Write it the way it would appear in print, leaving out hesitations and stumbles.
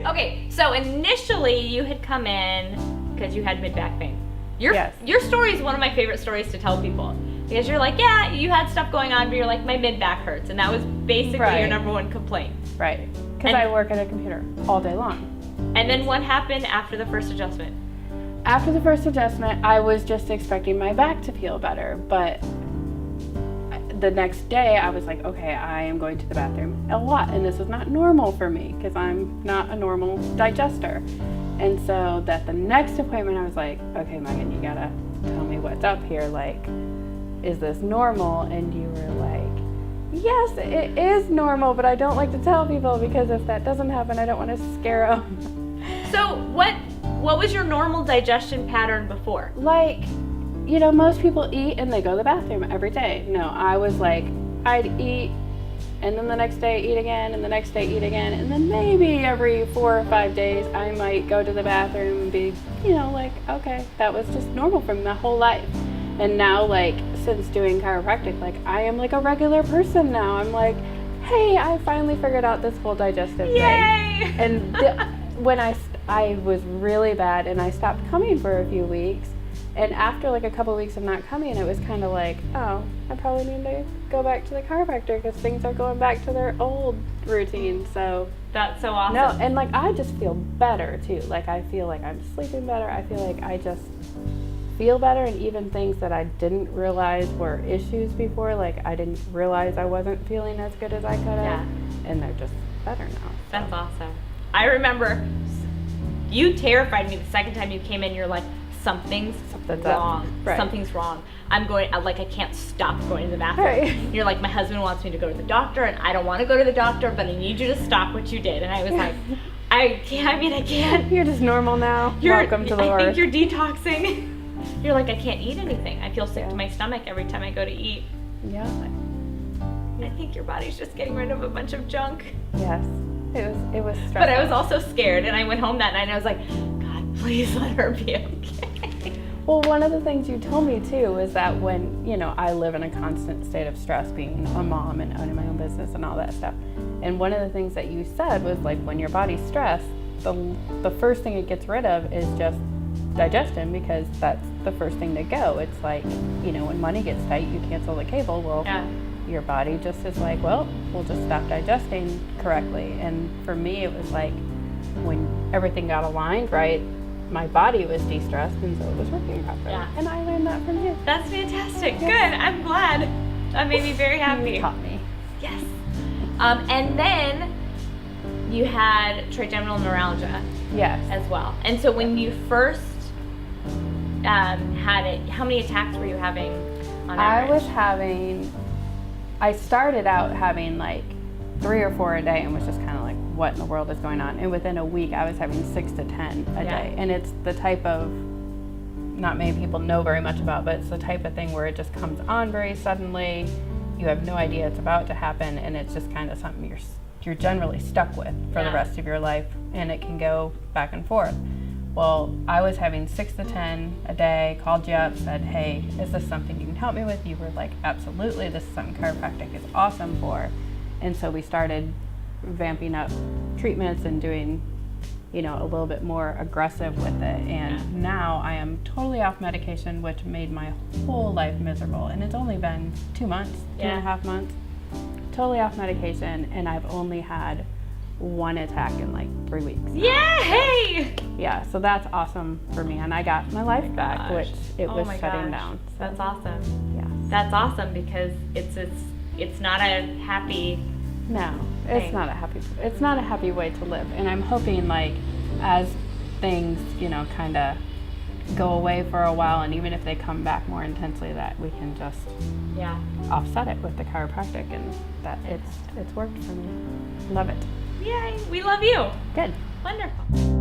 Okay, so initially you had come in because you had mid-back pain. Your story is one of my favorite stories to tell people. Because you're like, yeah, you had stuff going on, but you're like, my mid-back hurts. And that was basically your number one complaint. Right. Because I work at a computer all day long. And then what happened after the first adjustment? After the first adjustment, I was just expecting my back to feel better. But the next day, I was like, okay, I am going to the bathroom a lot. And this is not normal for me because I'm not a normal digester. And so that the next appointment, I was like, okay, Megan, you gotta tell me what's up here. Like, is this normal? And you were like, yes, it is normal, but I don't like to tell people because if that doesn't happen, I don't want to scare them. So what was your normal digestion pattern before? Like, you know, most people eat and they go to the bathroom every day. No, I was like, I'd eat and then the next day eat again and the next day eat again. And then maybe every 4 or 5 days, I might go to the bathroom and be, you know, like, okay, that was just normal for me my whole life. And now, like, since doing chiropractic, like, I am like a regular person now. I'm like, hey, I finally figured out this whole digestive thing. And when I was really bad and I stopped coming for a few weeks. And after like a couple of weeks of not coming, it was kind of like, oh, I probably need to go back to the chiropractor because things are going back to their old routine. So that's so awesome. No, and like I just feel better too. Like I feel like I'm sleeping better. I feel like I just feel better, and even things that I didn't realize were issues before, like I didn't realize I wasn't feeling as good as I could have, and they're just better now. So. That's awesome. I remember you terrified me the second time you came in. You're like, something's wrong. Right. Something's wrong. I can't stop going to the bathroom. Right. You're like, my husband wants me to go to the doctor, and I don't want to go to the doctor, but I need you to stop what you did. And I was like, I can't. You're just normal now. Welcome to the I earth. think you're detoxing. You're like, I can't eat anything. I feel sick to my stomach every time I go to eat. Yeah. I think your body's just getting rid of a bunch of junk. Yes. It was stressful. But I was also scared, and I went home that night and I was like, God, please let her be okay. Well, one of the things you told me too is that when, you know, I live in a constant state of stress being a mom and owning my own business and all that stuff. And one of the things that you said was like, when your body's stressed, the first thing it gets rid of is just digestion, because that's the first thing to go. It's like, you know, when money gets tight, you cancel the cable. Well, your body just is like, well, we'll just stop digesting correctly. And for me, it was like when everything got aligned right, my body was de-stressed, and so it was working properly. Yeah. And I learned that from you. That's fantastic. Good. I'm glad. That made me very happy. You taught me. Yes. And then you had trigeminal neuralgia. Yes. As well. And so when you first had it, how many attacks were you having on average? I started out having like 3 or 4 a day and was just kind of like, what in the world is going on? And within a week, I was having 6 to 10 a day. And it's the type of, not many people know very much about, but it's the type of thing where it just comes on very suddenly. You have no idea it's about to happen, and it's just kind of something you're generally stuck with for the rest of your life, and it can go back and forth. Well, I was having 6 to 10 a day, called you up, said, hey, is this something you can help me with? You were like, absolutely, this is something chiropractic is awesome for. And so we started vamping up treatments and doing, you know, a little bit more aggressive with it. And now I am totally off medication, which made my whole life miserable. And it's only been 2 months, 2.5 months, totally off medication, and I've only had 1 attack in like 3 weeks now. Yay! Yeah, so that's awesome for me, and I got my life back, which it was shutting down. So. That's awesome. Yeah. That's awesome, because it's not a happy. No, it's not a happy way to live, and I'm hoping like as things, you know, kind of go away for a while, and even if they come back more intensely, that we can just offset it with the chiropractic, and that it's worked for me. Love it. Yay, we love you. Good. Wonderful.